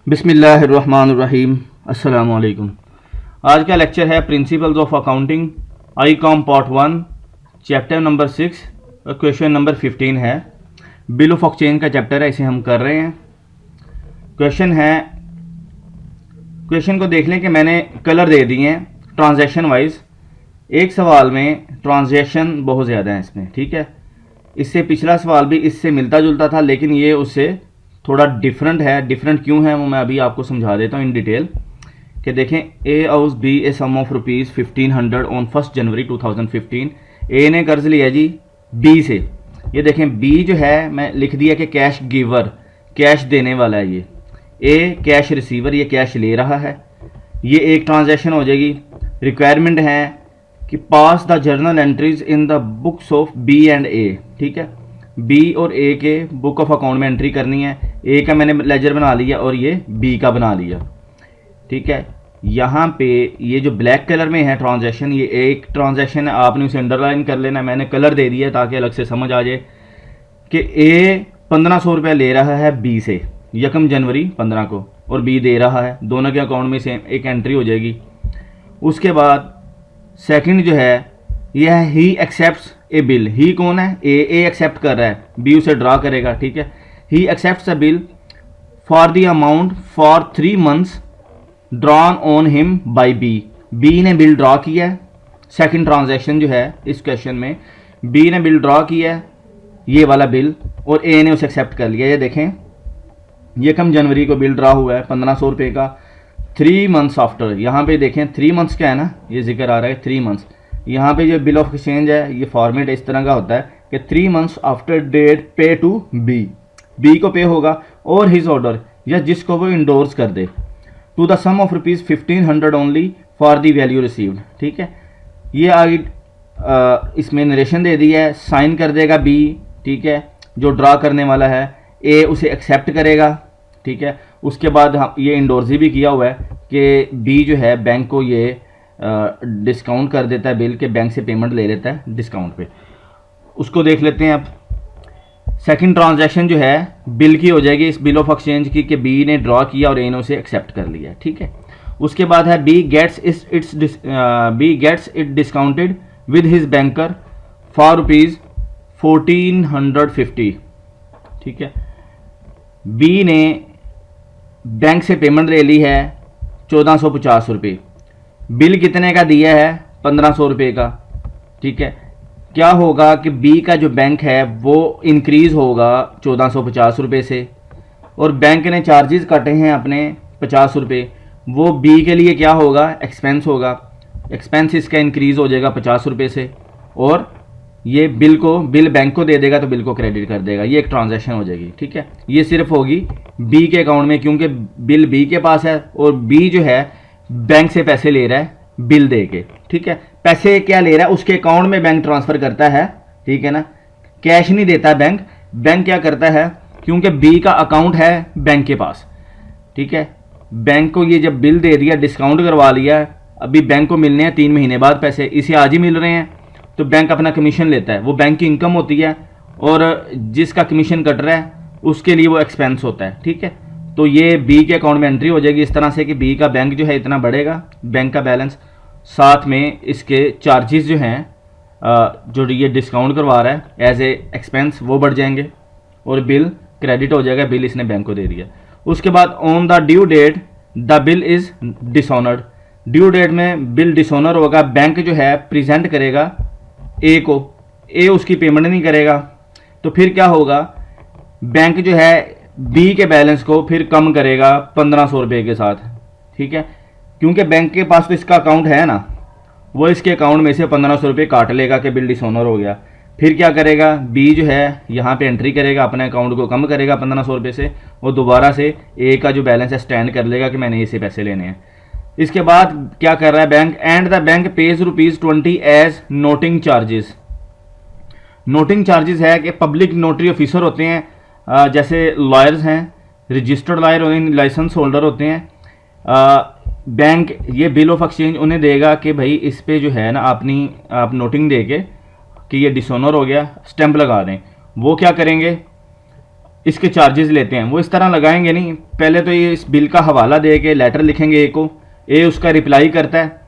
बिस्मिल्लाहिर्रहमानिर्रहीम। अस्सलामु अलैकुम। आज का लेक्चर है principles of accounting I com part 1 chapter number 6 और क्वेश्चन नंबर 15 है। बिल ऑफ एक्सचेंज का चैप्टर है, इसे हम कर रहे हैं। क्वेश्चन को देख लें कि मैंने कलर दे दिए हैं ट्रांजैक्शन वाइज। एक सवाल में ट्रांजैक्शन बहुत ज़्यादा है इसमें, ठीक है। इससे पिछला सवाल भी इससे मिलता जुलता था, लेकिन ये उससे थोड़ा डिफरेंट है। डिफरेंट क्यों है वो मैं अभी आपको समझा देता हूँ इन डिटेल। कि देखें, A owes B a sum of rupees 1500 on 1 January 2015। A ने कर्ज लिया जी बी से। ये देखें, बी जो है मैं लिख दिया कि कैश गिवर, कैश देने वाला है। ये ए कैश रिसीवर, ये कैश ले रहा है। ये एक ट्रांजैक्शन हो जाएगी। रिक्वायरमेंट है कि pass the journal entries in the books of B and A, ठीक है। बी और ए के बुक ऑफ अकाउंट में एंट्री करनी है। ए का मैंने लेजर बना लिया और ये बी का बना लिया, ठीक है। यहाँ पे ये जो ब्लैक कलर में है ट्रांजैक्शन, ये एक ट्रांजैक्शन है, आपने उसे अंडरलाइन कर लेना। मैंने कलर दे दिया ताकि अलग से समझ आ जाए कि ए 1500 रुपया ले रहा है बी से 1 जनवरी 15 को, और बी दे रहा है। दोनों के अकाउंट में सेम एक एंट्री हो जाएगी। उसके बाद सेकंड जो है यह है ही एक्सेप्ट्स ए बिल। ही कौन है? ए एक्सेप्ट कर रहा है, बी उसे ड्रा करेगा, ठीक है। He accepts a bill for the amount for 3 months drawn on him by B. B ने बिल ड्रा किया है। सेकंड ट्रांजैक्शन जो है इस क्वेश्चन में, बी ने बिल ड्रा किया है, ये वाला बिल, और ए ने उसे एक्सेप्ट कर लिया। ये देखें, 1 जनवरी को बिल ड्रा हुआ है 1500 रुपये का। 3 months आफ्टर, यहाँ पे देखें 3 months क्या है ना, ये जिक्र आ रहा है 3 months। यहाँ पे जो बिल ऑफ एक्सचेंज है, ये फॉर्मेट इस तरह का होता है कि 3 months after date pay to B. B को पे होगा और हिज ऑर्डर, या जिसको वो इंडोर्स कर दे, to the sum of rupees 1500 only for the value received, ठीक है। ये आगे इसमें नरेशन दे दिया है। साइन कर देगा बी, ठीक है, जो ड्रा करने वाला है। ए उसे एक्सेप्ट करेगा, ठीक है। उसके बाद ये इंडोर्स भी किया हुआ है कि बी जो है बैंक को ये डिस्काउंट कर देता है बिल के, बैंक से पेमेंट ले लेता है डिस्काउंट पे। उसको देख लेते हैं अब। सेकंड ट्रांजैक्शन जो है बिल की हो जाएगी, इस बिल ऑफ एक्सचेंज की, कि बी ने ड्रॉ किया और ए ने उसे एक्सेप्ट कर लिया, ठीक है। उसके बाद है B gets it discounted with his banker for rupees 1450, ठीक है। बी ने बैंक से पेमेंट ले ली है 1450 रुपये। बिल कितने का दिया है? 1500 रुपये का, ठीक है। क्या होगा कि बी का जो बैंक है वो इंक्रीज़ होगा 1450 रुपये से, और बैंक ने चार्जेस काटे हैं अपने 50 रुपये। वो बी के लिए क्या होगा? एक्सपेंस होगा। एक्सपेंस इसका इंक्रीज़ हो जाएगा 50 रुपये से, और ये बिल बैंक को दे देगा तो बिल को क्रेडिट कर देगा। ये एक ट्रांजैक्शन हो जाएगी, ठीक है। ये सिर्फ होगी बी के अकाउंट में, क्योंकि बिल बी के पास है और बी जो है बैंक से पैसे ले रहा है बिल दे के, ठीक है। पैसे क्या ले रहा है? उसके अकाउंट में बैंक ट्रांसफ़र करता है, ठीक है ना। कैश नहीं देता बैंक। बैंक क्या करता है, क्योंकि बी का अकाउंट है बैंक के पास, ठीक है। बैंक को ये जब बिल दे दिया, डिस्काउंट करवा लिया, अभी बैंक को मिलने हैं 3 महीने बाद पैसे, इसे आज ही मिल रहे हैं, तो बैंक अपना कमीशन लेता है। वो बैंक की इनकम होती है, और जिसका कमीशन कट रहा है उसके लिए वो एक्सपेंस होता है, ठीक है। तो ये बी के अकाउंट में एंट्री हो जाएगी इस तरह से कि बी का बैंक जो है इतना बढ़ेगा, बैंक का बैलेंस, साथ में इसके चार्जेस जो हैं जो ये डिस्काउंट करवा रहा है एज ए एक्सपेंस, वो बढ़ जाएंगे, और बिल क्रेडिट हो जाएगा। बिल इसने बैंक को दे दिया। उसके बाद on the due date the bill is dishonoured. Due date में बिल डिसऑनर होगा। बैंक जो है प्रेजेंट करेगा ए को, ए उसकी पेमेंट नहीं करेगा, तो फिर क्या होगा? बैंक जो है बी के बैलेंस को फिर कम करेगा 1500 रुपये के साथ, ठीक है। क्योंकि बैंक के पास तो इसका अकाउंट है ना, वो इसके अकाउंट में से 1500 रुपये काट लेगा कि बिल डिसऑनर हो गया। फिर क्या करेगा? बी जो है यहाँ पे एंट्री करेगा, अपने अकाउंट को कम करेगा 1500 रुपये से, और दोबारा से ए का जो बैलेंस है स्टैंड कर लेगा कि मैंने इसे पैसे लेने हैं। इसके बाद क्या कर रहा है bank? And the bank pays ₹20 as noting charges. Noting charges है कि पब्लिक नोटरी ऑफिसर होते हैं, जैसे लॉयर्स हैं, रजिस्टर्ड लॉयर और लाइसेंस होल्डर होते हैं। बैंक ये बिल ऑफ एक्सचेंज उन्हें देगा कि भाई इस पे जो है ना आप नोटिंग दे के कि ये डिसऑनर हो गया, स्टैंप लगा दें। वो क्या करेंगे? इसके चार्जेस लेते हैं, वो इस तरह लगाएंगे नहीं। पहले तो ये इस बिल का हवाला दे के लेटर लिखेंगे ए को, ए उसका रिप्लाई करता है,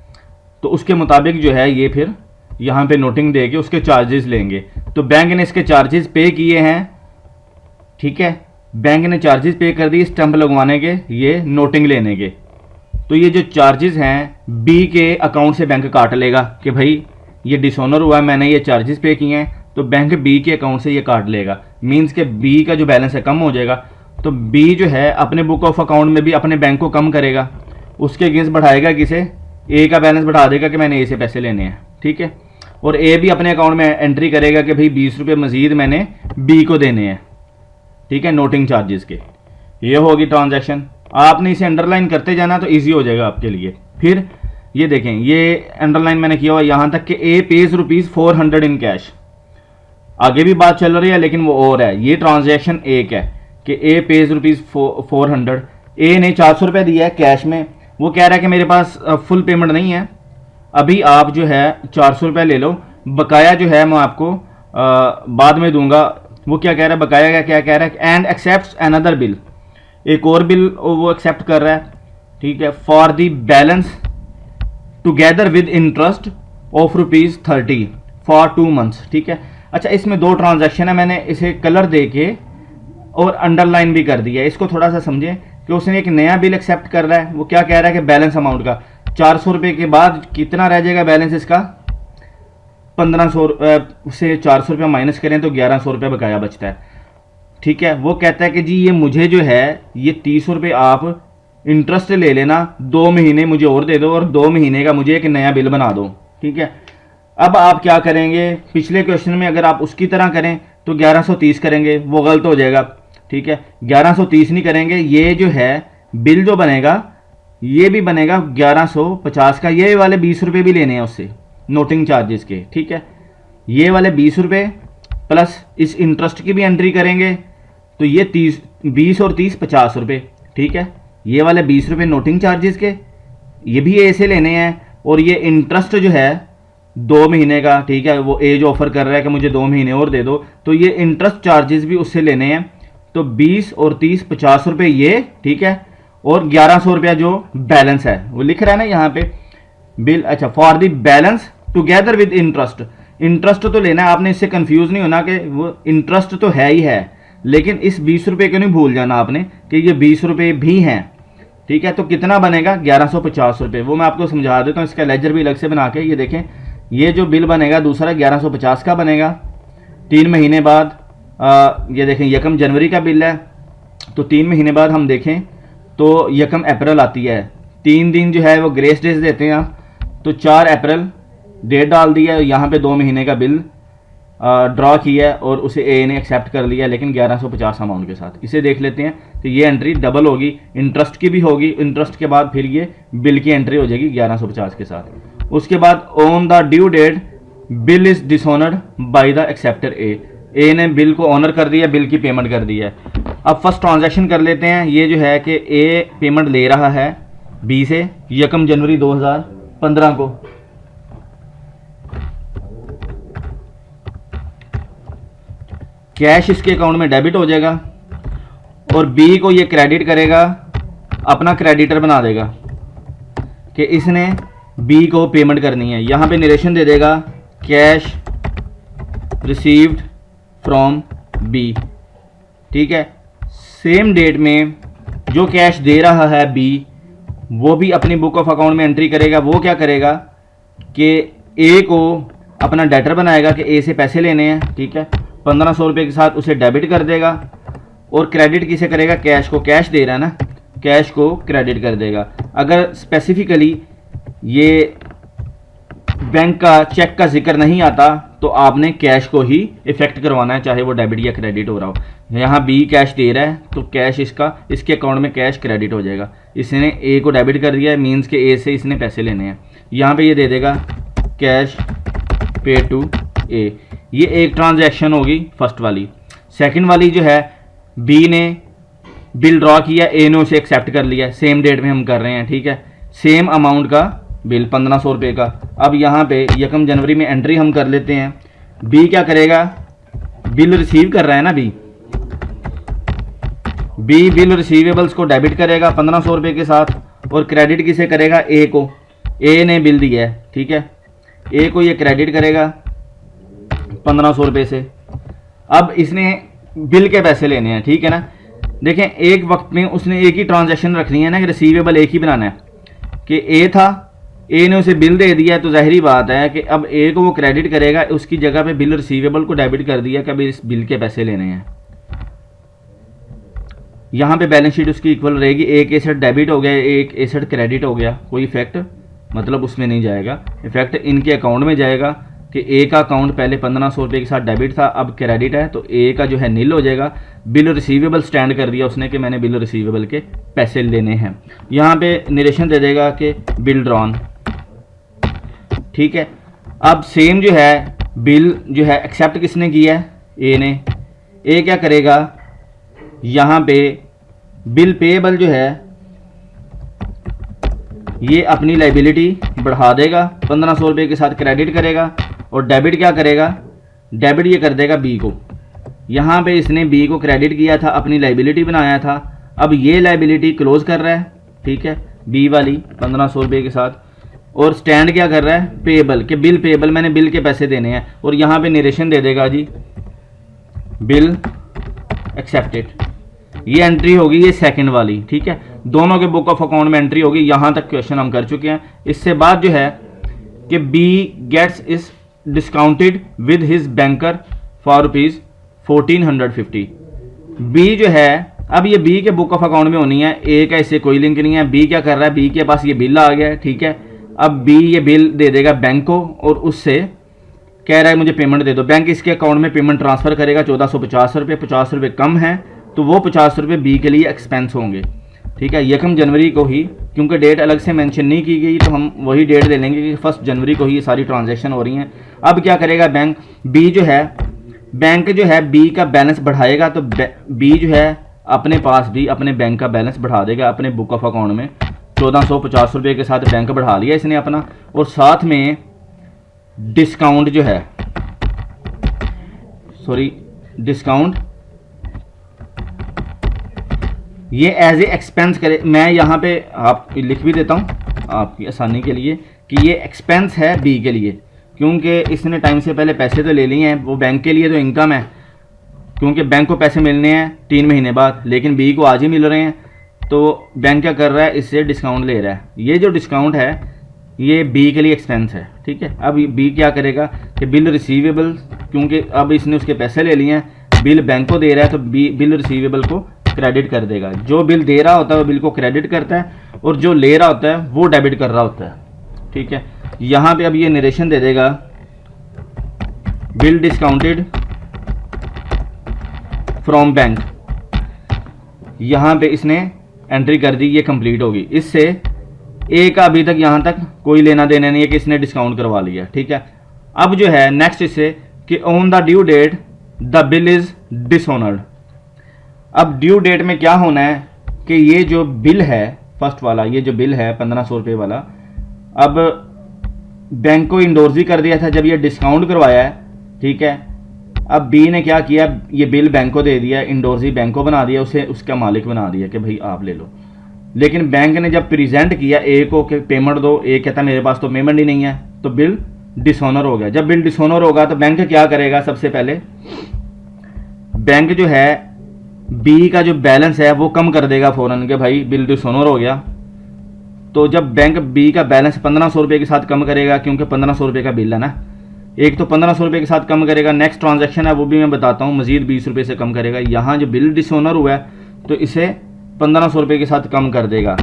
तो उसके मुताबिक जो है ये फिर यहाँ पे नोटिंग दे के उसके चार्जेस लेंगे। तो बैंक ने इसके चार्जेस पे किए हैं, ठीक है, बैंक ने चार्जेस पे कर दिए स्टैंप लगवाने के, ये नोटिंग लेने के। तो ये जो चार्जेस हैं बी के अकाउंट से बैंक काट लेगा कि भाई ये डिसऑनर हुआ है, मैंने ये चार्जेस पे किए हैं, तो बैंक बी के अकाउंट से ये काट लेगा। मींस के बी का जो बैलेंस है कम हो जाएगा। तो बी जो है अपने बुक ऑफ अकाउंट में भी अपने बैंक को कम करेगा, उसके अगेंस्ट बढ़ाएगा किसे, ए का बैलेंस बढ़ा देगा कि मैंने ए से पैसे लेने हैं, ठीक है। और ए भी अपने अकाउंट में एंट्री करेगा कि भाई 20 रुपये मजीद मैंने बी को देने हैं, ठीक है, नोटिंग चार्जेस के। ये होगी ट्रांजैक्शन। आपने इसे अंडरलाइन करते जाना तो ईजी हो जाएगा आपके लिए। फिर ये देखें, ये अंडरलाइन मैंने किया हुआ यहाँ तक कि ए पेज ₹400 इन कैश। आगे भी बात चल रही है लेकिन वो और है, ये ट्रांजैक्शन एक है कि ए पेज ₹400। ए ने 400 रुपये दिया है कैश में, वो कह रहा है कि मेरे पास फुल पेमेंट नहीं है, अभी आप जो है 400 रुपये ले लो, बकाया जो है मैं आपको बाद में दूंगा। वो क्या कह रहा है, बकाया का क्या कह रहा है, एंड एक्सेप्ट अनदर बिल, एक और बिल वो एक्सेप्ट कर रहा है, ठीक है, for the balance together with interest of ₹30 for 2 months, ठीक है। अच्छा, इसमें 2 ट्रांजैक्शन है, मैंने इसे कलर दे के और अंडरलाइन भी कर दिया है। इसको थोड़ा सा समझें कि उसने एक नया बिल एक्सेप्ट कर रहा है। वो क्या कह रहा है कि बैलेंस अमाउंट का 400 रुपये के बाद कितना रह जाएगा बैलेंस इसका, 1500 से 400 रुपये माइनस करें तो 1100 रुपये बकाया बचता है, ठीक है। वो कहता है कि जी ये मुझे जो है ये 30 रुपये आप इंटरेस्ट ले लेना, 2 महीने मुझे और दे दो और 2 महीने का मुझे एक नया बिल बना दो, ठीक है। अब आप क्या करेंगे, पिछले क्वेश्चन में अगर आप उसकी तरह करें तो 1130 करेंगे, वो गलत हो जाएगा, ठीक है। 1130 नहीं करेंगे, ये जो है बिल जो बनेगा ये भी बनेगा 1150 का। ये वाले 20 रुपये भी लेने हैं उससे नोटिंग चार्जेस के, ठीक है। ये वाले 20 रुपये प्लस इस इंटरेस्ट की भी एंट्री करेंगे तो ये 20 और 30 50 रुपये, ठीक है। ये वाले 20 रुपये नोटिंग चार्जेस के, ये भी ए से लेने हैं, और ये इंटरेस्ट जो है 2 महीने का, ठीक है, वो ए जो ऑफर कर रहा है कि मुझे 2 महीने और दे दो, तो ये इंटरेस्ट चार्जेस भी उससे लेने हैं। तो 20 और 30 50 रुपये ये, ठीक है, और 1100 रुपया जो बैलेंस है वो लिख रहा है ना यहाँ पे बिल। अच्छा, for the balance together with interest, interest तो लेना है, आपने इससे कंफ्यूज नहीं होना कि वो इंटरेस्ट तो है ही है, लेकिन इस 20 रुपये को नहीं भूल जाना आपने कि ये 20 रुपये भी हैं, ठीक है। तो कितना बनेगा 1150 रुपये, वो मैं आपको समझा देता हूँ, इसका लेजर भी अलग से बना के। ये देखें, ये जो बिल बनेगा दूसरा 1150 का बनेगा 3 महीने बाद। ये देखें 1 जनवरी का बिल है, तो 3 महीने बाद हम देखें तो 1 अप्रैल आती है, 3 दिन जो है वो ग्रेस डेज देते हैं, तो 4 अप्रैल डेट डाल दी है, यहाँ पे 2 महीने का बिल ड्रॉ किया है और उसे ए ने एक्सेप्ट कर लिया, लेकिन 1150 अमाउंट के साथ। इसे देख लेते हैं, तो ये एंट्री डबल होगी, इंटरेस्ट की भी होगी, इंटरेस्ट के बाद फिर ये बिल की एंट्री हो जाएगी 1150 के साथ। उसके बाद on the due date bill is dishonoured by the acceptor A ने बिल को ऑनर कर दिया, बिल की पेमेंट कर दी है। अब फर्स्ट ट्रांजैक्शन कर लेते हैं। ये जो है कि ए पेमेंट ले रहा है बी से 1 जनवरी 2015 को, कैश इसके अकाउंट में डेबिट हो जाएगा और बी को ये क्रेडिट करेगा, अपना क्रेडिटर बना देगा कि इसने बी को पेमेंट करनी है। यहाँ पे नरेशन दे देगा कैश रिसीव्ड फ्रॉम बी, ठीक है। सेम डेट में जो कैश दे रहा है बी, वो भी अपनी बुक ऑफ अकाउंट में एंट्री करेगा। वो क्या करेगा कि ए को अपना डेटर बनाएगा कि ए से पैसे लेने हैं, ठीक है, 1500 रुपये के साथ उसे डेबिट कर देगा, और क्रेडिट किसे करेगा, कैश को, कैश दे रहा है ना, कैश को क्रेडिट कर देगा। अगर स्पेसिफिकली ये बैंक का चेक का जिक्र नहीं आता तो आपने कैश को ही इफेक्ट करवाना है, चाहे वो डेबिट या क्रेडिट हो रहा हो। यहाँ बी कैश दे रहा है तो कैश इसके अकाउंट में कैश क्रेडिट हो जाएगा। इसने ए को डेबिट कर दिया है, मीन्स के ए से इसने पैसे लेने हैं। यहाँ पे ये दे देगा कैश पे टू ए। ये एक ट्रांजैक्शन होगी फर्स्ट वाली। सेकंड वाली जो है, बी ने बिल ड्रॉ किया, ए ने उसे एक्सेप्ट कर लिया, सेम डेट में हम कर रहे हैं, ठीक है, सेम अमाउंट का बिल 1500 रुपये का। अब यहाँ पे 1 जनवरी में एंट्री हम कर लेते हैं। बी क्या करेगा, बिल रिसीव कर रहा है ना बी, बी बिल रिसीवेबल्स को डेबिट करेगा 1500 रुपये के साथ, और क्रेडिट किसे करेगा, ए को। ए ने बिल दिया है, ठीक है, ए को ये क्रेडिट करेगा 1500 रुपये से। अब इसने बिल के पैसे लेने हैं, ठीक है ना। देखें एक वक्त में उसने एक ही ट्रांजैक्शन रखनी है ना, कि रिसीवेबल एक ही बनाना है, कि ए था, ए ने उसे बिल दे दिया, तो जाहिर बात है कि अब ए को वो क्रेडिट करेगा, उसकी जगह पे बिल रिसीवेबल को डेबिट कर दिया कि अभी इस बिल के पैसे लेने हैं। यहाँ पे बैलेंस शीट उसकी इक्वल रहेगी, एक एसेट डेबिट हो गया, एक एसेट क्रेडिट हो गया, कोई इफेक्ट मतलब उसमें नहीं जाएगा, इफेक्ट इनके अकाउंट में जाएगा कि ए का अकाउंट पहले 1500 रुपये के साथ डेबिट था, अब क्रेडिट है, तो ए का जो है नील हो जाएगा। बिल रिसीवेबल स्टैंड कर दिया उसने कि मैंने बिल रिसीवेबल के पैसे लेने हैं। यहाँ पे नरेशन दे देगा कि बिल ड्रॉन, ठीक है। अब सेम जो है बिल जो है एक्सेप्ट किसने किया है, ए ने। ए क्या करेगा, यहाँ पे बिल पेएबल जो है ये अपनी लाइबिलिटी बढ़ा देगा, 1500 रुपये के साथ क्रेडिट करेगा, और डेबिट क्या करेगा, डेबिट ये कर देगा बी को। यहाँ पे इसने बी को क्रेडिट किया था, अपनी लाइबिलिटी बनाया था, अब ये लाइबिलिटी क्लोज कर रहा है, ठीक है, बी वाली 1500 रुपये के साथ, और स्टैंड क्या कर रहा है, पेएबल, के बिल पेएबल, मैंने बिल के पैसे देने हैं, और यहाँ पे नरेशन दे देगा जी बिल एक्सेप्टेड। ये एंट्री होगी ये सेकंड वाली, ठीक है, दोनों के बुक ऑफ अकाउंट में एंट्री होगी। यहाँ तक क्वेश्चन हम कर चुके हैं। इससे बाद जो है कि B gets is discounted with his banker for rupees 1450। B जो है, अब ये बी के बुक ऑफ अकाउंट में होनी है, ए का इससे कोई लिंक नहीं है। बी क्या कर रहा है, बी के पास ये बिल आ गया है, ठीक है, अब बी ये बिल दे देगा बैंक को, और उससे कह रहा है मुझे पेमेंट दे दो। बैंक इसके अकाउंट में पेमेंट ट्रांसफ़र करेगा 1450 रुपये, 50 रुपये कम है, तो वो 50 रुपये बी के लिए एक्सपेंस होंगे, ठीक है। 1 जनवरी को ही, क्योंकि डेट अलग से मेंशन नहीं की गई, तो हम वही डेट ले लेंगे कि 1 जनवरी को ही ये सारी ट्रांजैक्शन हो रही हैं। अब क्या करेगा बैंक, बी जो है, बैंक जो है बी का बैलेंस बढ़ाएगा, तो बी जो है अपने पास भी अपने बैंक का बैलेंस बढ़ा देगा, अपने बुक ऑफ अकाउंट में 1450 रुपये के साथ बैंक बढ़ा लिया इसने अपना, और साथ में डिस्काउंट जो है, सॉरी डिस्काउंट ये एज ए एक्सपेंस करे। मैं यहाँ पे आप लिख भी देता हूँ आपकी आसानी के लिए कि ये एक्सपेंस है बी के लिए, क्योंकि इसने टाइम से पहले पैसे तो ले लिए हैं, वो बैंक के लिए तो इनकम है, क्योंकि बैंक को पैसे मिलने हैं 3 महीने बाद, लेकिन बी को आज ही मिल रहे हैं, तो बैंक क्या कर रहा है, इससे डिस्काउंट ले रहा है। ये जो डिस्काउंट है ये बी के लिए एक्सपेंस है, ठीक है। अब बी क्या करेगा कि बिल रिसीवेबल, क्योंकि अब इसने उसके पैसे ले लिए हैं, बिल बैंक को दे रहा है, तो बी बिल रिसीवेबल को क्रेडिट कर देगा। जो बिल दे रहा होता है वो बिल को क्रेडिट करता है, और जो ले रहा होता है वो डेबिट कर रहा होता है, ठीक है। यहाँ पे अब ये नरेशन दे देगा बिल डिस्काउंटेड फ्रॉम बैंक, यहाँ पे इसने एंट्री कर दी, ये कंप्लीट होगी। इससे ए का अभी तक यहाँ तक कोई लेना देना नहीं है कि इसने डिस्काउंट करवा लिया, ठीक है। अब जो है नेक्स्ट इससे कि on the due date the bill is dishonoured. अब ड्यू डेट में क्या होना है कि ये जो बिल है फर्स्ट वाला, ये जो बिल है 1500 रुपये वाला, अब बैंक को इंडोर्स ही कर दिया था जब ये डिस्काउंट करवाया है, ठीक है। अब बी ने क्या किया, ये बिल बैंक को दे दिया, इंडोर्स ही बैंक को बना दिया, उसे उसका मालिक बना दिया कि भाई आप ले लो। लेकिन बैंक ने जब प्रेजेंट किया ए को कि पेमेंट दो, ए कहता मेरे पास तो पेमेंट ही नहीं है, तो बिल डिसऑनर हो गया। जब बिल डिसऑनर होगा तो बैंक क्या करेगा, सबसे पहले बैंक जो है बी का जो बैलेंस है वो कम कर देगा फ़ौरन कि भाई बिल डिसऑनर हो गया। तो जब बैंक बी का बैलेंस 1500 रुपये के साथ कम करेगा, क्योंकि 1500 रुपये का बिल है ना, एक तो 1500 रुपये के साथ कम करेगा, नेक्स्ट ट्रांजैक्शन है वो भी मैं बताता हूँ, मजीद 20 रुपये से कम करेगा। यहाँ जो बिल डिसऑनर हुआ है तो इसे 1500 रुपये के साथ कम कर देगा।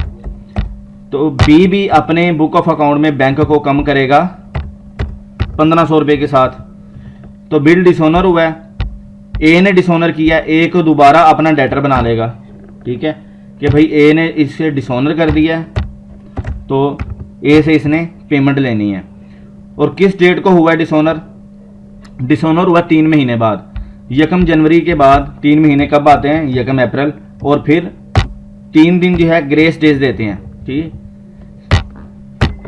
तो बी भी अपने बुक ऑफ अकाउंट में बैंक को कम करेगा 1500 रुपये के साथ। तो बिल डिसऑनर हुआ है, ए ने डिसऑनर किया, ए को दोबारा अपना डेटर बना लेगा, ठीक है, कि भाई ए ने इससे डिसऑनर कर दिया है तो ए से इसने पेमेंट लेनी है। और किस डेट को हुआ है डिसऑनर, डिसऑनर हुआ 3 महीने बाद। 1 जनवरी के बाद 3 महीने कब आते हैं, 1 अप्रैल, और फिर 3 दिन जो है ग्रेस डेज देते हैं, ठीक,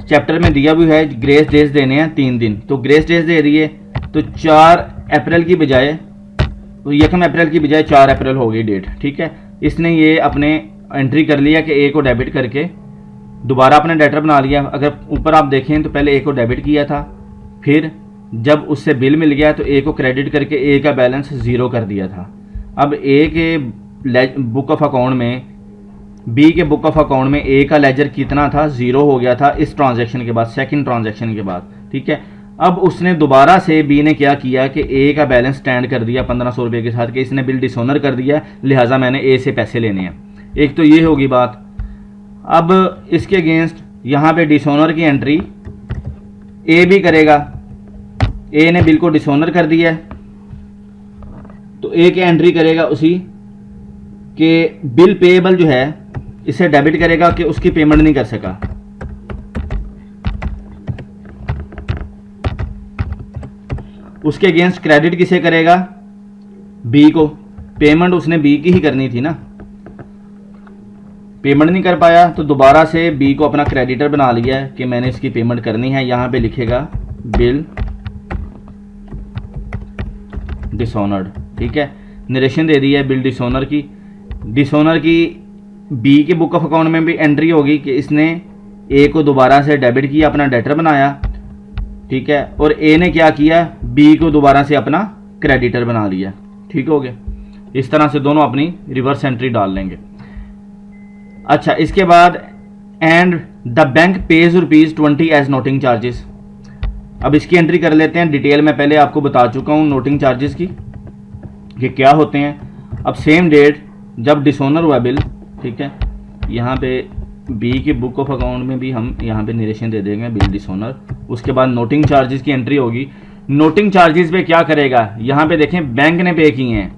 चैप्टर में दिया भी है ग्रेस डेज देने हैं 3 दिन, तो ग्रेस डेज दे दिए। तो 4 अप्रैल की बजाय, तो 1 अप्रैल की बजाय 4 अप्रैल हो गई डेट, ठीक है। इसने ये अपने एंट्री कर लिया कि ए को डेबिट करके दोबारा अपने डेटर बना लिया। अगर ऊपर आप देखें तो पहले ए को डेबिट किया था, फिर जब उससे बिल मिल गया तो ए को क्रेडिट करके ए का बैलेंस ज़ीरो कर दिया था। अब ए के बुक ऑफ अकाउंट में, बी के बुक ऑफ अकाउंट में ए का लेजर कितना था, ज़ीरो हो गया था इस ट्रांजैक्शन के बाद, सेकंड ट्रांजैक्शन के बाद, ठीक है। अब उसने दोबारा से बी ने क्या किया कि ए का बैलेंस स्टैंड कर दिया 1500 रुपये के साथ कि इसने बिल डिसऑनर कर दिया, लिहाजा मैंने ए से पैसे लेने हैं। एक तो ये होगी बात। अब इसके अगेंस्ट यहाँ पे डिसऑनर की एंट्री ए भी करेगा। ए ने बिल को डिसऑनर कर दिया है तो ए की एंट्री करेगा उसी कि बिल पेएबल जो है इसे डेबिट करेगा कि उसकी पेमेंट नहीं कर सका। उसके अगेंस्ट क्रेडिट किसे करेगा, बी को। पेमेंट उसने बी की ही करनी थी ना, पेमेंट नहीं कर पाया तो दोबारा से बी को अपना क्रेडिटर बना लिया है कि मैंने इसकी पेमेंट करनी है। यहां पे लिखेगा बिल डिसऑनर्ड, ठीक है। नरेशन दे दी है बिल डिसऑनर की। डिसऑनर की बी के बुक ऑफ अकाउंट में भी एंट्री होगी कि इसने ए को दोबारा से डेबिट किया, अपना डेटर बनाया, ठीक है, और ए ने क्या किया, बी को दोबारा से अपना क्रेडिटर बना लिया, ठीक हो गया। इस तरह से दोनों अपनी रिवर्स एंट्री डाल लेंगे। अच्छा, इसके बाद and the bank pays ₹20 as noting charges. अब इसकी एंट्री कर लेते हैं। डिटेल में पहले आपको बता चुका हूँ नोटिंग चार्जेस की कि क्या होते हैं। अब सेम डेट जब डिसऑनर हुआ बिल, ठीक है, यहाँ पे बी के बुक ऑफ अकाउंट में भी हम यहाँ पे नरेशन दे देंगे बिल डिसऑनर। उसके बाद नोटिंग चार्जेस की एंट्री होगी। नोटिंग चार्जेस पे क्या करेगा, यहाँ पे देखें बैंक ने पे किए हैं,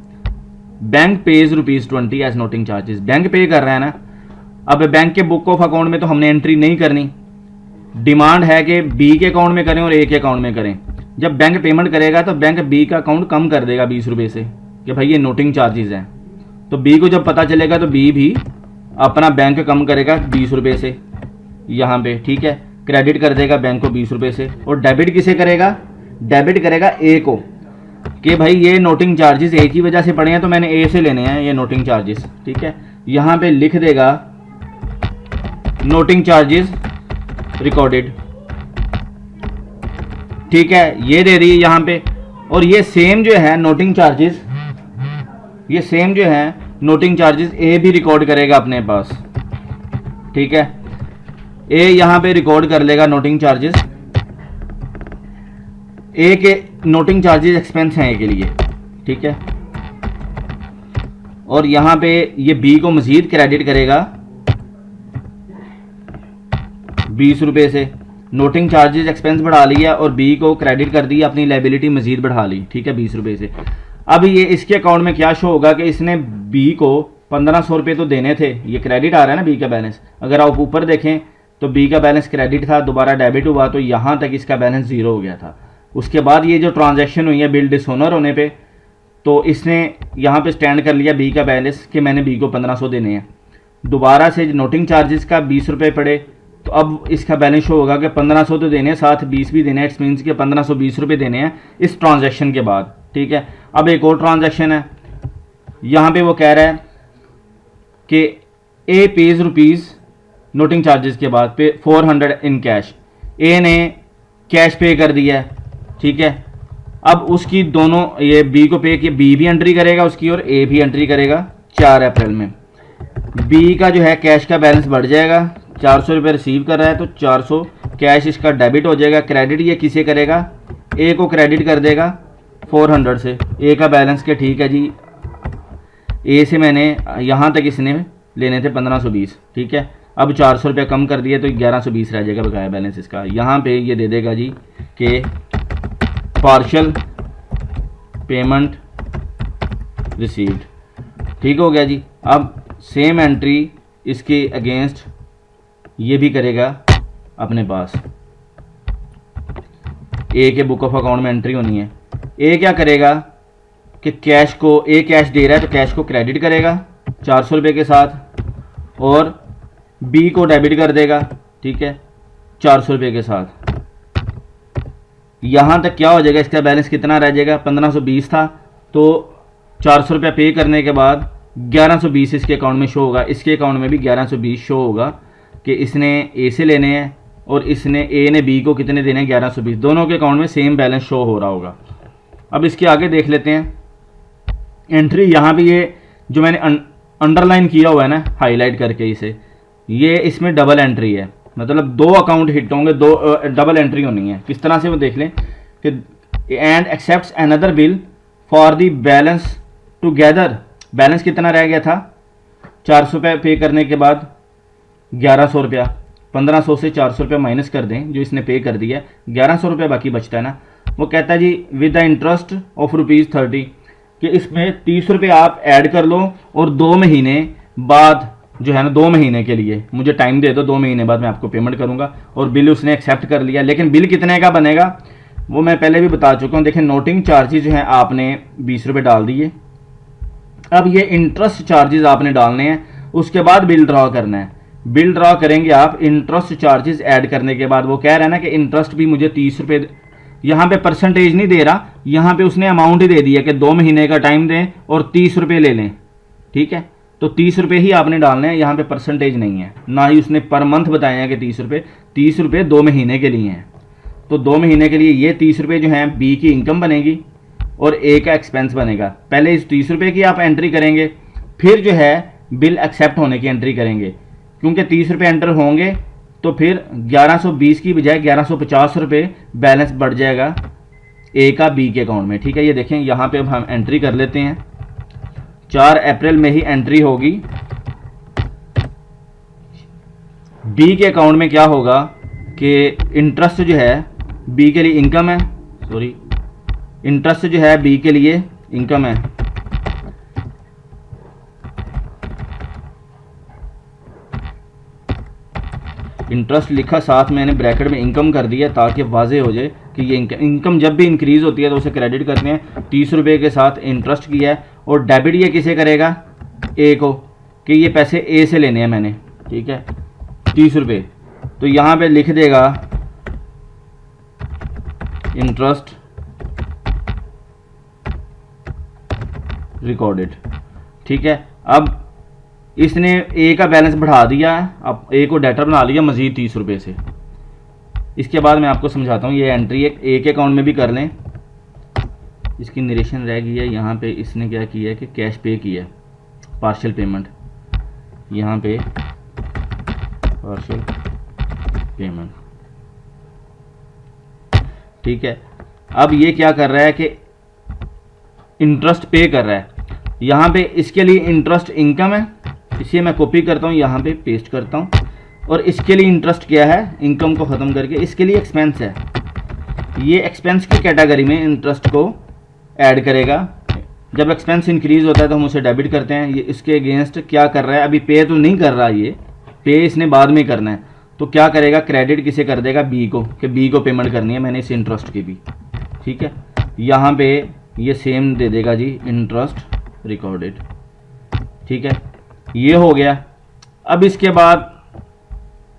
bank pays ₹20 as noting charges, bank pay कर रहा है ना। अब बैंक के बुक ऑफ अकाउंट में तो हमने एंट्री नहीं करनी, डिमांड है कि बी के अकाउंट में करें और ए के अकाउंट में करें। जब बैंक पेमेंट करेगा तो बैंक बी का अकाउंट कम कर देगा 20 रुपये से कि भाई ये नोटिंग चार्जेस हैं। तो बी को जब पता चलेगा तो बी भी अपना बैंक कम करेगा 20 रुपये से यहाँ पे, ठीक है, क्रेडिट कर देगा बैंक को 20 रुपये से। और डेबिट किसे करेगा, डेबिट करेगा ए को कि भाई ये नोटिंग चार्जेस ए की वजह से पड़े हैं तो मैंने ए से लेने हैं ये नोटिंग चार्जेस, ठीक है। यहाँ पे लिख देगा नोटिंग चार्जेस रिकॉर्डेड, ठीक है, ये दे रही है यहाँ पे। और ये सेम जो है नोटिंग चार्जेस, ये सेम जो है नोटिंग चार्जेस ए भी रिकॉर्ड करेगा अपने पास, ठीक है। ए यहाँ पे रिकॉर्ड कर लेगा नोटिंग चार्जेस। ए के नोटिंग चार्जेस एक्सपेंस हैं ए के लिए, ठीक है। और यहाँ पे ये बी को मजीद क्रेडिट करेगा 20 रुपये से। नोटिंग चार्जेस एक्सपेंस बढ़ा लिया और बी को क्रेडिट कर दिया, अपनी लायबिलिटी मजीद बढ़ा ली, ठीक है, 20 रुपये से। अब ये इसके अकाउंट में क्या शो होगा कि इसने बी को 1500 रुपये तो देने थे, ये क्रेडिट आ रहा है ना बी का बैलेंस। अगर आप ऊपर देखें तो बी का बैलेंस क्रेडिट था, दोबारा डेबिट हुआ तो यहाँ तक इसका बैलेंस ज़ीरो हो गया था। उसके बाद ये जो ट्रांजैक्शन हुई है बिल डिसऑनर होने पे, तो इसने यहाँ पे स्टैंड कर लिया बी का बैलेंस कि मैंने बी को 1500 देने हैं। दोबारा से नोटिंग चार्जेस का 20 रुपये पड़े तो अब इसका बैलेंस शो होगा कि 1500 तो देने हैं, साथ 20 भी देने हैं। इट्स मीन्स के 1520 रुपये देने हैं इस ट्रांजैक्शन के बाद, ठीक है। अब एक और ट्रांजैक्शन है, यहाँ पे वो कह रहा है कि ए पेज रुपीज़ नोटिंग चार्जेस के बाद पे 400 इन कैश। ए ने कैश पे कर दिया है, ठीक है। अब उसकी दोनों, ये बी को पे किया, बी भी एंट्री करेगा उसकी और ए भी एंट्री करेगा 4 अप्रैल में। बी का जो है कैश का बैलेंस बढ़ जाएगा, 400 रुपये रिसीव कर रहा है तो 400 कैश इसका डेबिट हो जाएगा। क्रेडिट ये किसे करेगा, ए को क्रेडिट कर देगा 400 से, ए का बैलेंस के, ठीक है जी। ए से मैंने यहाँ तक इसने लेने थे 1520, ठीक है। अब 400 रुपये कम कर दिए तो 1120 रह जाएगा बकाया बैलेंस इसका। यहाँ पे ये दे देगा जी कि पार्शल पेमेंट रिसीव्ड, ठीक हो गया जी। अब सेम एंट्री इसके अगेंस्ट ये भी करेगा अपने पास, ए के बुक ऑफ अकाउंट में एंट्री होनी है। ए क्या करेगा कि कैश को, ए कैश दे रहा है तो कैश को क्रेडिट करेगा 400 रुपये के साथ और बी को डेबिट कर देगा, ठीक है, 400 रुपये के साथ। यहाँ तक क्या हो जाएगा, इसका बैलेंस कितना रह जाएगा, 1520 था तो 400 रुपये पे करने के बाद 1120 इसके अकाउंट में शो होगा, इसके अकाउंट में भी 1120 शो होगा कि इसने ए से लेने हैं और इसने ए ने बी को कितने देने हैं 1120, दोनों के अकाउंट में सेम बैलेंस शो हो रहा होगा। अब इसके आगे देख लेते हैं एंट्री। यहाँ पे ये जो मैंने अंडरलाइन किया हुआ है ना हाईलाइट करके इसे, ये इसमें डबल एंट्री है, मतलब दो अकाउंट हिट होंगे, दो डबल एंट्री होनी है। किस तरह से वो देख लें कि and accepts another bill for the balance together. Balance कितना रह गया था 400 रुपये पे करने के बाद 1100 रुपया, 1500 से 400 रुपया माइनस कर दें जो इसने पे कर दिया, 1100 रुपया बाकी बचता है ना। वो कहता है जी विद द इंटरेस्ट ऑफ ₹30 कि इसमें 30 रुपये आप ऐड कर लो और 2 महीने बाद जो है ना 2 महीने के लिए मुझे टाइम दे दो, 2 महीने बाद मैं आपको पेमेंट करूंगा। और बिल उसने एक्सेप्ट कर लिया। लेकिन बिल कितने का बनेगा वो मैं पहले भी बता चुका हूँ। देखें नोटिंग चार्जेस जो हैं आपने 20 रुपये डाल दिए। अब ये इंटरेस्ट चार्जेस आपने डालने हैं, उसके बाद बिल ड्रॉ करना है। बिल ड्रॉ करेंगे आप इंटरेस्ट चार्जेस ऐड करने के बाद। वो कह रहा है ना कि इंटरेस्ट भी मुझे 30 रुपये, यहाँ पे परसेंटेज नहीं दे रहा, यहाँ पे उसने अमाउंट ही दे दिया कि 2 महीने का टाइम दें और 30 रुपये ले लें। ठीक है, तो 30 रुपये ही आपने डालने हैं, यहाँ पे परसेंटेज नहीं है, ना ही उसने पर मंथ बताया है कि 30 रुपये 2 महीने के लिए हैं। तो 2 महीने के लिए ये 30 रुपये जो हैं बी की इनकम बनेगी और ए का एक्सपेंस बनेगा। पहले इस 30 रुपये की आप एंट्री करेंगे, फिर जो है बिल एक्सेप्ट होने की एंट्री करेंगे। क्योंकि 30 रुपये एंटर होंगे तो फिर 1120 की बजाय 1150 रुपये बैलेंस बढ़ जाएगा ए का बी के अकाउंट में। ठीक है, ये देखें यहाँ पे अब हम एंट्री कर लेते हैं। 4 अप्रैल में ही एंट्री होगी। बी के अकाउंट में क्या होगा कि इंटरेस्ट जो है बी के लिए इनकम है, सॉरी इंटरेस्ट जो है बी के लिए इनकम है। इंटरेस्ट लिखा, साथ मैंने ब्रैकेट में इनकम कर दिया ताकि वाजे हो जाए कि ये इनकम जब भी इंक्रीज होती है तो उसे क्रेडिट करते हैं। 30 रुपये के साथ इंटरेस्ट किया है और डेबिट ये किसे करेगा ए को, कि ये पैसे ए से लेने हैं मैंने। ठीक है, 30 रुपये, तो यहाँ पे लिख देगा इंटरेस्ट रिकॉर्डेड। ठीक है, अब इसने ए का बैलेंस बढ़ा दिया है, अब ए को डेटर बना लिया मज़ीद 30 रुपये से। इसके बाद मैं आपको समझाता हूँ, ये एंट्री एक ए के अकाउंट में भी कर लें। इसकी नरेशन रह गई है, यहाँ पे इसने क्या किया है कि कैश पे किया है, पार्शियल पेमेंट, यहाँ पे पार्शियल पेमेंट। ठीक है, अब ये क्या कर रहा है कि इंटरेस्ट पे कर रहा है। यहाँ पे इसके लिए इंटरेस्ट इनकम है, इसे मैं कॉपी करता हूँ, यहाँ पे पेस्ट करता हूँ। और इसके लिए इंटरेस्ट क्या है, इनकम को ख़त्म करके इसके लिए एक्सपेंस है। ये एक्सपेंस की कैटेगरी में इंटरेस्ट को ऐड करेगा। जब एक्सपेंस इंक्रीज होता है तो हम उसे डेबिट करते हैं। ये इसके अगेंस्ट क्या कर रहा है, अभी पे तो नहीं कर रहा, ये पे इसने बाद में करना है। तो क्या करेगा, क्रेडिट किसे कर देगा, बी को, कि बी को पेमेंट करनी है मैंने इस इंटरेस्ट की भी। ठीक है, यहाँ पे ये सेम दे देगा जी इंटरेस्ट रिकॉर्डेड। ठीक है, ये हो गया। अब इसके बाद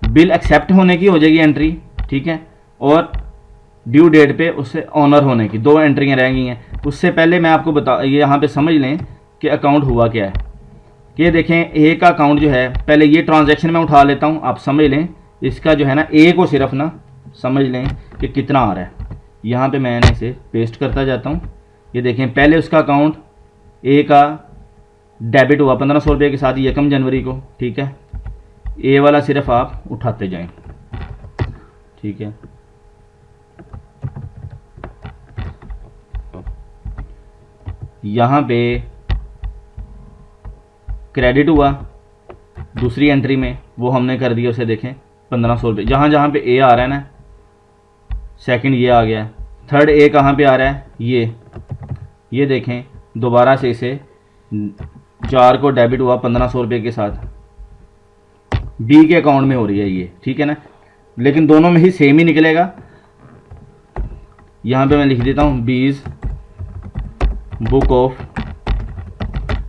बिल एक्सेप्ट होने की हो जाएगी एंट्री। ठीक है, और ड्यू डेट पे उससे ऑनर होने की 2 एंट्रियाँ रह गई हैं। उससे पहले मैं आपको बता, ये यहाँ पे समझ लें कि अकाउंट हुआ क्या है। ये देखें ए का अकाउंट जो है, पहले ये ट्रांजैक्शन मैं उठा लेता हूँ, आप समझ लें इसका जो है ना ए को सिर्फ ना समझ लें कि कितना आ रहा है। यहाँ पे मैंने इसे पेस्ट करता जाता हूँ। ये देखें पहले उसका अकाउंट ए का डेबिट हुआ 1500 रुपये के साथ 1 जनवरी को। ठीक है, ए वाला सिर्फ आप उठाते जाएं। ठीक है, यहाँ पे क्रेडिट हुआ दूसरी एंट्री में, वो हमने कर दिया, उसे देखें 1500 रुपये। जहाँ जहाँ पे ए आ रहा है ना, सेकंड ये आ गया, थर्ड ए कहाँ पे आ रहा है, ये देखें दोबारा से इसे 4 को डेबिट हुआ 1500 रुपये के साथ, बी के अकाउंट में हो रही है ये। ठीक है ना, लेकिन दोनों में ही सेम ही निकलेगा। यहाँ पे मैं लिख देता हूँ बीज बुक ऑफ,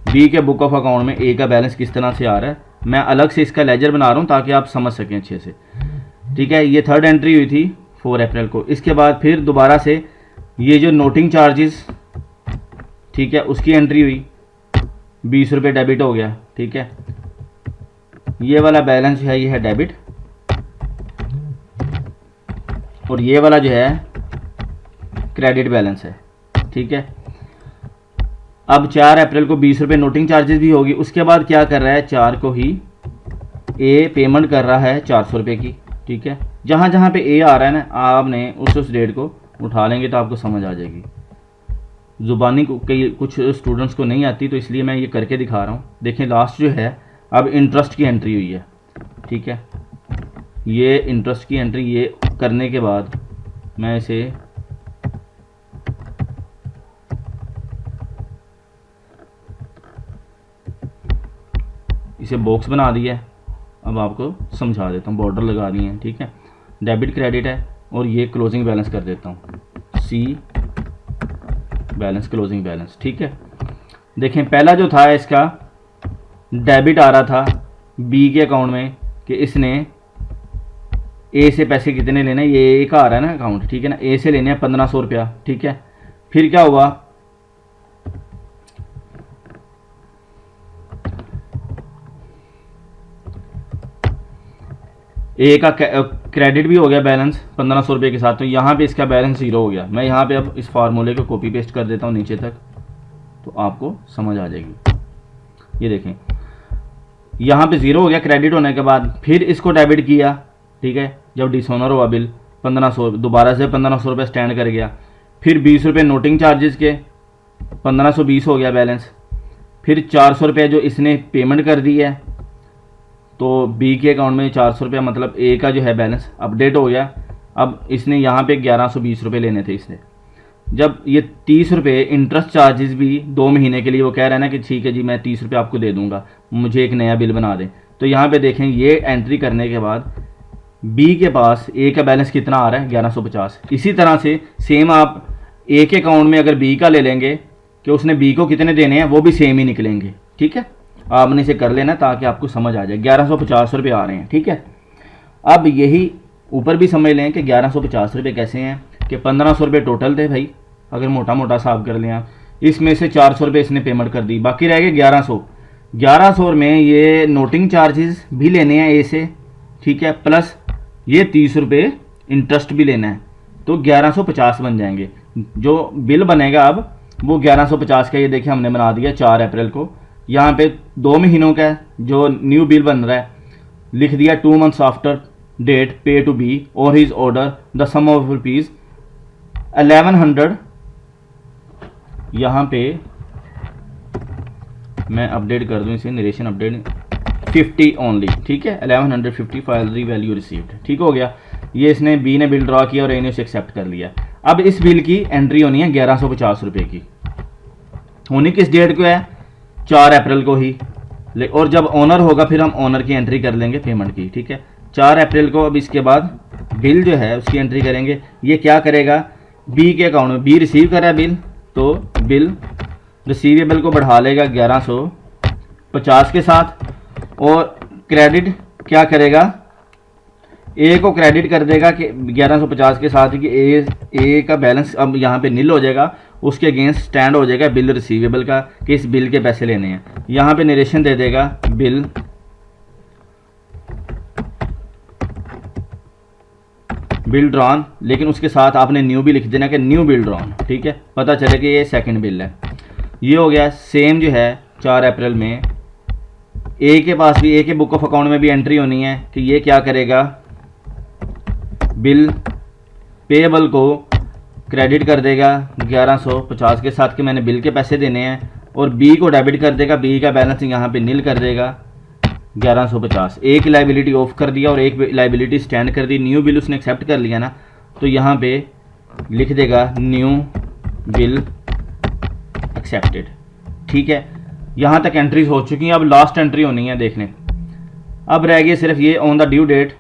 बी के बुक ऑफ अकाउंट में ए का बैलेंस किस तरह से आ रहा है। मैं अलग से इसका लेजर बना रहा हूँ ताकि आप समझ सकें अच्छे से। ठीक है, ये थर्ड एंट्री हुई थी 4 अप्रैल को। इसके बाद फिर दोबारा से ये जो नोटिंग चार्जेस, ठीक है, उसकी एंट्री हुई 20 रुपये डेबिट हो गया, ठीक है। ये वाला बैलेंस है, ये है डेबिट, और ये वाला जो है क्रेडिट बैलेंस है, ठीक है। अब 4 अप्रैल को 20 रुपये नोटिंग चार्जेस भी होगी। उसके बाद क्या कर रहा है, 4 को ही ए पेमेंट कर रहा है 400 रुपये की, ठीक है। जहाँ जहाँ पे ए आ रहा है ना, आपने उस डेट को उठा लेंगे तो आपको समझ आ जाएगी। ज़ुबानी को कई कुछ स्टूडेंट्स को नहीं आती, तो इसलिए मैं ये करके दिखा रहा हूँ। देखें लास्ट जो है, अब इंटरेस्ट की एंट्री हुई है, ठीक है। ये इंटरेस्ट की एंट्री ये करने के बाद मैं इसे बॉक्स बना दिया है। अब आपको समझा देता हूँ, बॉर्डर लगा दिए हैं, ठीक है। डेबिट क्रेडिट है, और ये क्लोजिंग बैलेंस कर देता हूँ, सी बैलेंस क्लोजिंग बैलेंस, ठीक है। देखें पहला जो था इसका डेबिट आ रहा था बी के अकाउंट में कि इसने ए से पैसे कितने लेने, ये ए का आ रहा है ना अकाउंट, ठीक है ना। ए से लेने हैं 1500 रुपया, ठीक है। फिर क्या हुआ, ए का क्रेडिट भी हो गया बैलेंस 1500 रुपये के साथ, तो यहाँ पे इसका बैलेंस 0 हो गया। मैं यहाँ पे अब इस फार्मूले को कॉपी पेस्ट कर देता हूँ नीचे तक, तो आपको समझ आ जाएगी। ये देखें यहाँ पे 0 हो गया क्रेडिट होने के बाद। फिर इसको डेबिट किया, ठीक है। जब डिसऑनर हुआ बिल 1500, दोबारा से 1500 रुपये स्टैंड कर गया। फिर 20 रुपये नोटिंग चार्जेस के 1520 हो गया बैलेंस। फिर 400 रुपये जो इसने पेमेंट कर दी है, तो बी के अकाउंट में 400 रुपया, मतलब ए का जो है बैलेंस अपडेट हो गया। अब इसने यहाँ पे 1120 रुपये लेने थे इसने। जब ये 30 रुपये इंटरेस्ट चार्जेस भी 2 महीने के लिए वो कह रहा है ना कि ठीक है जी मैं 30 रुपये आपको दे दूंगा, मुझे एक नया बिल बना दें। तो यहाँ पे देखें ये एंट्री करने के बाद बी के पास ए का बैलेंस कितना आ रहा है, 1150। इसी तरह से सेम आप ए के अकाउंट में अगर बी का ले लेंगे कि उसने बी को कितने देने हैं, वो भी सेम ही निकलेंगे, ठीक है। आपने इसे कर लेना ताकि आपको समझ आ जाए। 1150 रुपये आ रहे हैं, ठीक है। अब यही ऊपर भी समझ लें कि 1150 रुपये कैसे हैं कि 1500 रुपये टोटल थे भाई, अगर मोटा मोटा हिसाब कर लें आप। इसमें से 400 रुपये इसने पेमेंट कर दी, बाकी रह गए 1100। 1100 में ये नोटिंग चार्जेस भी लेने हैं ए से, ठीक है, प्लस ये 30 रुपये इंटरेस्ट भी लेना है, तो 1150 बन जाएंगे। जो बिल बनेगा अब वो 1150 का, ये देखिए हमने बना दिया 4 अप्रैल को। यहाँ पे 2 महीनों का जो न्यू बिल बन रहा है लिख दिया 2 months after date pay to B or his order the sum of rupees 1100। यहाँ पे मैं अपडेट कर दूँ इसे, नरेशन अपडेट 50 ओनली, ठीक है। 1150 फाइल दी वैल्यू रिसीव्ड, ठीक हो गया। ये इसने बी ने बिल ड्रॉ किया और ए ने उसे एक्सेप्ट कर लिया। अब इस बिल की एंट्री होनी है 1150 रुपये की। होनी किस डेट को है, 4 अप्रैल को ही। और जब ऑनर होगा फिर हम ऑनर की एंट्री कर लेंगे पेमेंट की, ठीक है। 4 अप्रैल को अब इसके बाद बिल जो है उसकी एंट्री करेंगे। ये क्या करेगा, बी के अकाउंट में, बी रिसीव कर रहा है बिल, तो बिल रिसीवेबल को बढ़ा लेगा 1150 के साथ, और क्रेडिट क्या करेगा, ए को क्रेडिट कर देगा कि 1150 के साथ कि ए का बैलेंस अब यहाँ पे नील हो जाएगा, उसके अगेंस्ट स्टैंड हो जाएगा बिल रिसीवेबल का कि इस बिल के पैसे लेने हैं। यहाँ पे नरेशन दे देगा बिल ड्रॉन, लेकिन उसके साथ आपने न्यू भी लिख देना कि न्यू बिल ड्रॉन, ठीक है, पता चले कि ये सेकंड बिल है। ये हो गया। सेम जो है 4 अप्रैल में ए के पास भी, ए के बुक ऑफ अकाउंट में भी एंट्री होनी है कि ये क्या करेगा, बिल पेएबल को क्रेडिट कर देगा 1150 के साथ कि मैंने बिल के पैसे देने हैं, और बी को डेबिट कर देगा, बी का बैलेंस यहाँ पे नील कर देगा 1150। एक लाइबिलिटी ऑफ कर दिया और एक लाइबिलिटी स्टैंड कर दी। न्यू बिल उसने एक्सेप्ट कर लिया ना, तो यहाँ पे लिख देगा न्यू बिल एक्सेप्टेड, ठीक है। यहाँ तक एंट्रीज हो चुकी हैं। अब लास्ट एंट्री होनी है देखने। अब रह गई सिर्फ ये, on the due date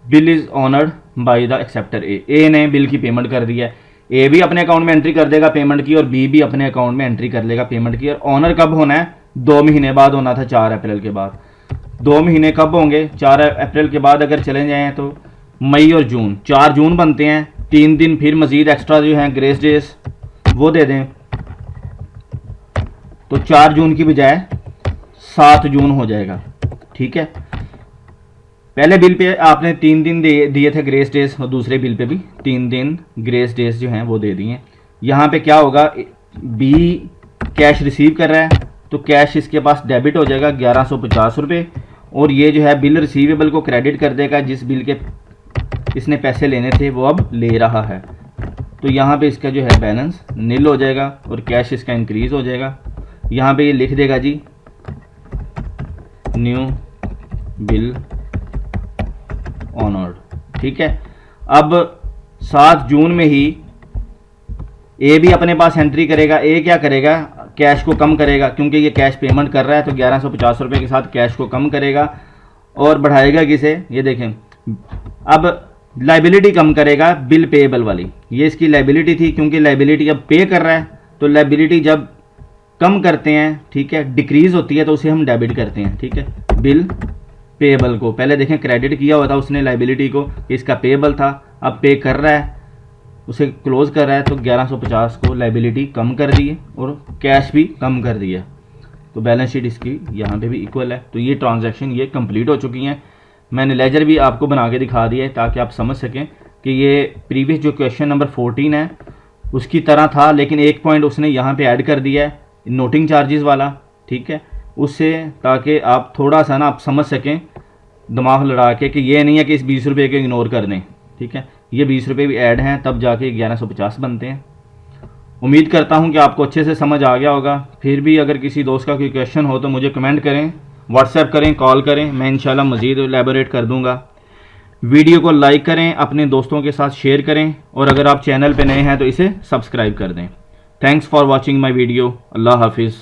bill is honoured by the acceptor A ने बिल की पेमेंट कर दी है। ए भी अपने अकाउंट में एंट्री कर देगा पेमेंट की, और बी भी अपने अकाउंट में एंट्री कर लेगा पेमेंट की। और ऑनर कब होना है, 2 महीने बाद होना था, 4 अप्रैल के बाद। 2 महीने कब होंगे, 4 अप्रैल के बाद अगर चले जाएँ तो मई और जून, 4 जून बनते हैं। 3 दिन फिर मजीद एक्स्ट्रा जो हैं ग्रेस डेज वो दे दें, तो 4 जून की बजाय 7 जून हो जाएगा। ठीक है, पहले बिल पे आपने 3 दिन दिए थे ग्रेस डेज, और दूसरे बिल पे भी 3 दिन ग्रेस डेज जो हैं वो दे दिए। यहाँ पे क्या होगा, बी कैश रिसीव कर रहा है तो कैश इसके पास डेबिट हो जाएगा 1150 रुपये, और ये जो है बिल रिसीवेबल को क्रेडिट कर देगा, जिस बिल के इसने पैसे लेने थे वो अब ले रहा है। तो यहाँ पे इसका जो है बैलेंस नील हो जाएगा और कैश इसका इंक्रीज़ हो जाएगा। यहाँ पे ये लिख देगा जी न्यू बिल ऑनर्ड। ठीक है, अब 7 जून में ही ए भी अपने पास एंट्री करेगा। ए क्या करेगा, कैश को कम करेगा, क्योंकि ये कैश पेमेंट कर रहा है तो 1150 रुपये के साथ कैश को कम करेगा और बढ़ाएगा किसे, ये देखें, अब लाइबिलिटी कम करेगा बिल पेएबल वाली। ये इसकी लाइबिलिटी थी, क्योंकि लाइबिलिटी अब पे कर रहा है तो लाइबिलिटी जब कम करते हैं, ठीक है, डिक्रीज़ होती है तो उसे हम डेबिट करते हैं। ठीक है, बिल पेएबल को पहले देखें क्रेडिट किया हुआ था उसने लाइबिलिटी को, इसका पेएबल था, अब पे कर रहा है, उसे क्लोज कर रहा है तो 1150 को लाइबिलिटी कम कर दी है और कैश भी कम कर दिया, तो बैलेंस शीट इसकी यहाँ पे भी इक्वल है। तो ये ट्रांजैक्शन ये कंप्लीट हो चुकी हैं। मैंने लेजर भी आपको बना के दिखा दिया है ताकि आप समझ सकें कि ये प्रीवियस जो क्वेश्चन नंबर 14 है उसकी तरह था, लेकिन एक पॉइंट उसने यहाँ पे ऐड कर दिया है नोटिंग चार्जेस वाला। ठीक है, उससे ताकि आप थोड़ा सा ना आप समझ सकें दिमाग लड़ा के कि ये नहीं है कि इस 20 रुपये को इग्नोर कर दें। ठीक है, ये 20 रुपये भी ऐड हैं तब जाके 1150 बनते हैं। उम्मीद करता हूँ कि आपको अच्छे से समझ आ गया होगा। फिर भी अगर किसी दोस्त का कोई क्वेश्चन हो तो मुझे कमेंट करें, व्हाट्सएप करें, कॉल करें, मैं इंशाल्लाह मज़ीद एलैबोरेट कर दूँगा। वीडियो को लाइक करें, अपने दोस्तों के साथ शेयर करें, और अगर आप चैनल पे नए हैं तो इसे सब्सक्राइब कर दें। Thanks for watching my video. अल्लाह हाफिज़।